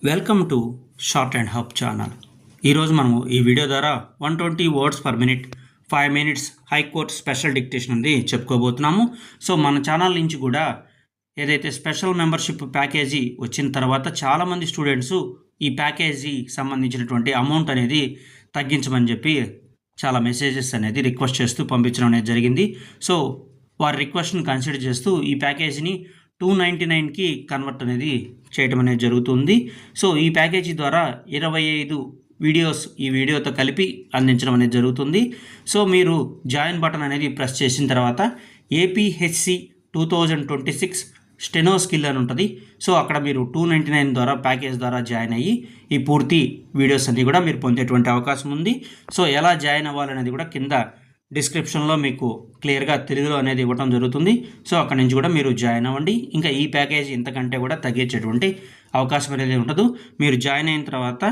Welcome to short and hub channel. ఈరోజు మనము ఈ వీడియో ద్వారా 120 words per minute 5 minutes high court special dictation ఉంది చెప్పుకోబోతున్నాము. సో మన ఛానల్ నుంచి కూడా ఏదైతే స్పెషల్ మెంబర్షిప్ ప్యాకేజీ వచ్చిన తర్వాత చాలామంది స్టూడెంట్స్ ఈ ప్యాకేజీ సంబంధించినటువంటి అమౌంట్ అనేది తగ్గించమని చెప్పి చాలా మెసేజెస్ అనేది రిక్వెస్ట్ చేస్తూ పంపించడం అనేది జరిగింది. సో వారి రిక్వెస్ట్ని కన్సిడర్ చేస్తూ ఈ ప్యాకేజీని 299కి కన్వర్ట్ అనేది చేయడం అనేది జరుగుతుంది. సో ఈ ప్యాకేజీ ద్వారా 25 వీడియోస్ ఈ వీడియోతో కలిపి అందించడం అనేది జరుగుతుంది. సో మీరు జాయిన్ బటన్ అనేది ప్రెస్ చేసిన తర్వాత ఏపీహెచ్సి 2026 స్టెనో స్కిల్ అని ఉంటుంది. సో అక్కడ మీరు 299 ద్వారా ప్యాకేజ్ ద్వారా జాయిన్ అయ్యి ఈ పూర్తి వీడియోస్ అన్నీ కూడా మీరు పొందేటువంటి అవకాశం ఉంది. సో ఎలా జాయిన్ అవ్వాలనేది కూడా కింద డిస్క్రిప్షన్లో మీకు క్లియర్గా తెలుగులో అనేది ఇవ్వడం జరుగుతుంది. సో అక్కడ నుంచి కూడా మీరు జాయిన్ అవ్వండి. ఇంకా ఈ ప్యాకేజ్ ఇంతకంటే కూడా తగ్గించేటువంటి అవకాశం అనేది ఉండదు. మీరు జాయిన్ అయిన తర్వాత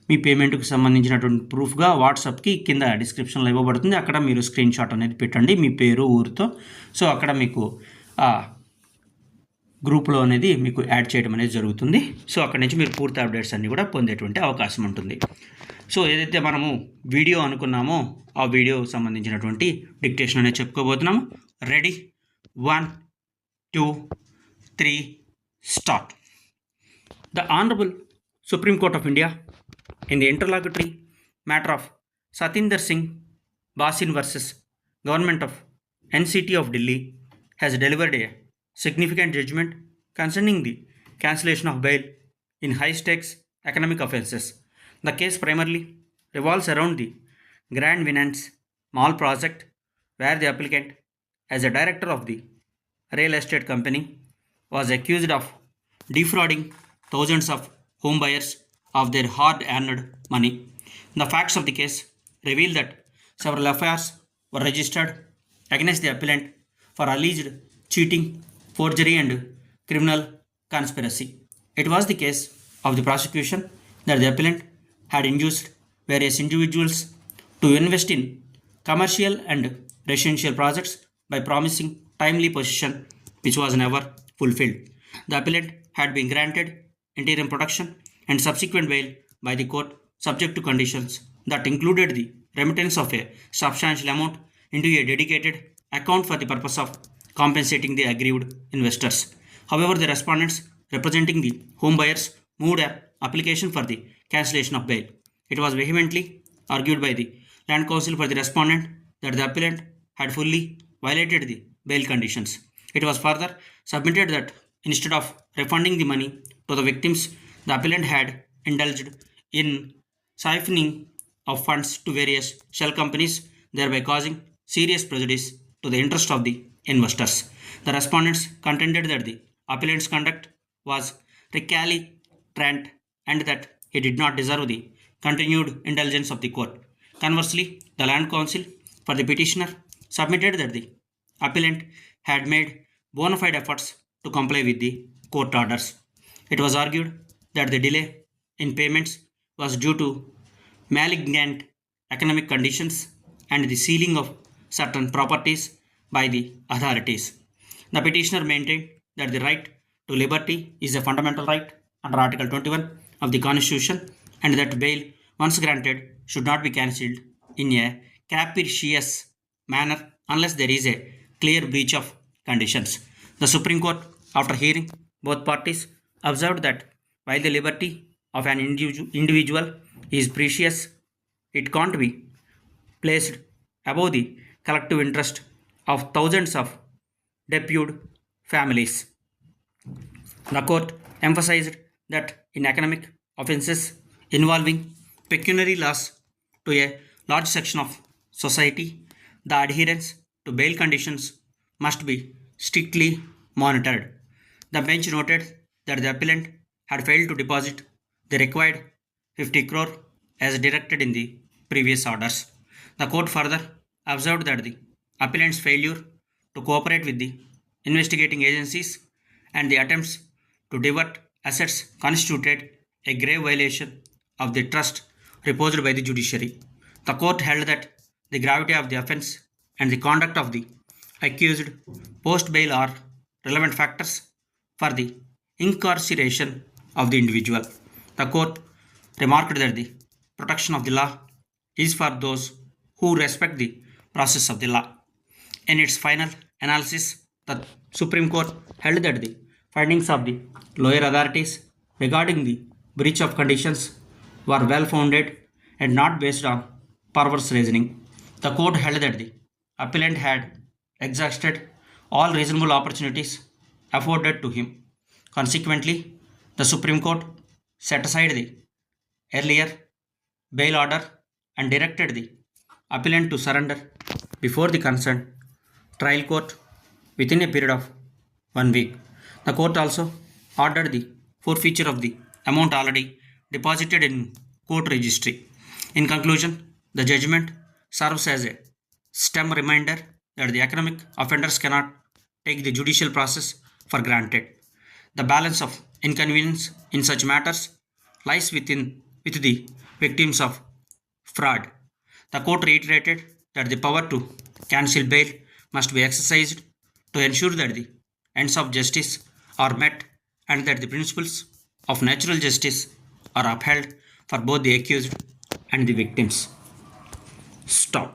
మీ పేమెంట్కి సంబంధించినటువంటి ప్రూఫ్గా వాట్సాప్కి కింద డిస్క్రిప్షన్లో ఇవ్వబడుతుంది. అక్కడ మీరు స్క్రీన్ షాట్ అనేది పెట్టండి మీ పేరు ఊరితో. సో అక్కడ మీకు గ్రూప్లో అనేది మీకు యాడ్ చేయడం అనేది జరుగుతుంది. సో అక్కడి నుంచి మీరు పూర్తి అప్డేట్స్ అన్నీ కూడా పొందేటువంటి అవకాశం ఉంటుంది. సో ఏదైతే మనము వీడియో అనుకున్నామో ఆ వీడియో సంబంధించినటువంటి డిక్టేషన్ అనేది చెప్పుకోబోతున్నాము. Ready, 1 2 3 start. The honourable supreme court of India in the interlocutory matter of Satinder Singh Bassin versus government of NCT of Delhi has delivered a significant judgment concerning the cancellation of bail in high-stakes economic offences. The case primarily revolves around the Grand Finance Mall project, where the applicant, as a director of the real estate company, was accused of defrauding thousands of home buyers of their hard-earned money. The facts of the case reveal that several FIRs were registered against the appellant for alleged cheating, forgery and criminal conspiracy. It was the case of the prosecution that the appellant had induced various individuals to invest in commercial and residential projects by promising timely possession, which was never fulfilled. The appellant had been granted interim protection and subsequent bail by the court, subject to conditions that included the remittance of a substantial amount into a dedicated account for the purpose of compensating the aggrieved investors. However, the respondents representing the home buyers moved an application for the cancellation of bail. It was vehemently argued by the Land Council for the respondent that the appellant had fully violated the bail conditions. It was further submitted that instead of refunding the money to the victims, the appellant had indulged in siphoning of funds to various shell companies, thereby causing serious prejudice to the interest of the investors. The respondents contended that the appellant's conduct was recalcitrant and that he did not deserve the continued indulgence of the court. Conversely, the Land Council for the petitioner submitted that the appellant had made bona fide efforts to comply with the court orders. It was argued that the delay in payments was due to malignant economic conditions and the sealing of certain properties by the authorities. The petitioner maintained that the right to liberty is a fundamental right under Article 21 of the Constitution and that bail, once granted, should not be cancelled in a capricious manner unless there is a clear breach of conditions. The Supreme Court, after hearing both parties, observed that while the liberty of an individual is precious, it can't be placed above the collective interest of thousands of deputed families. The court emphasized that in economic offences involving pecuniary loss to a large section of society, the adherence to bail conditions must be strictly monitored. The bench noted that the appellant had failed to deposit the required 50 crore as directed in the previous orders. The court further observed that the appellant's failure to cooperate with the investigating agencies and the attempts to divert assets constituted a grave violation of the trust reposed by the judiciary. The court held that the gravity of the offence and the conduct of the accused post bail are relevant factors for the incarceration of the individual. The court remarked that the protection of the law is for those who respect the process of the law. In its final analysis, the Supreme Court held that the findings of the lower authorities regarding the breach of conditions were well founded and not based on perverse reasoning. The court held that the appellant had exhausted all reasonable opportunities afforded to him. Consequently, the Supreme Court set aside the earlier bail order and directed the appellant to surrender before the concerned trial court within a period of 1 week. The court also ordered the forfeiture of the amount already deposited in court registry. In conclusion, the judgment serves as a stern reminder that the economic offenders cannot take the judicial process for granted. The balance of inconvenience in such matters lies with the victims of fraud. The court reiterated that the power to cancel bail must be exercised to ensure that the ends of justice are met and that the principles of natural justice are upheld for both the accused and the victims. Stop.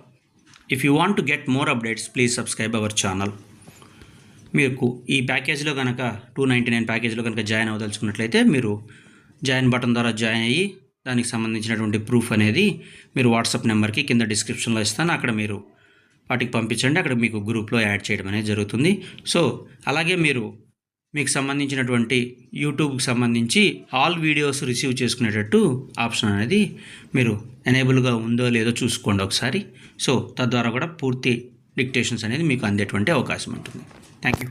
If you want to get more updates, please subscribe our channel. మీకు ఈ ప్యాకేజ్లో కనుక 299 ప్యాకేజ్లో కనుక join అవ్వదలుచుకున్నట్లయితే మీరు join button ద్వారా join అయ్యి దానికి సంబంధించినటువంటి proof అనేది మీరు వాట్సాప్ నెంబర్కి కింద డిస్క్రిప్షన్లో ఇస్తాను, అక్కడ మీరు వాటికి పంపించండి. అక్కడ మీకు గ్రూప్లో యాడ్ చేయడం అనేది జరుగుతుంది. సో అలాగే మీకు సంబంధించినటువంటి యూట్యూబ్కి సంబంధించి ఆల్ వీడియోస్ రిసీవ్ చేసుకునేటట్టు ఆప్షన్ అనేది మీరు ఎనేబుల్గా ఉందో లేదో చూసుకోండి ఒకసారి. సో తద్వారా కూడా పూర్తి డిక్టేషన్స్ అనేది మీకు అందేటువంటి అవకాశం ఉంటుంది. Thank you.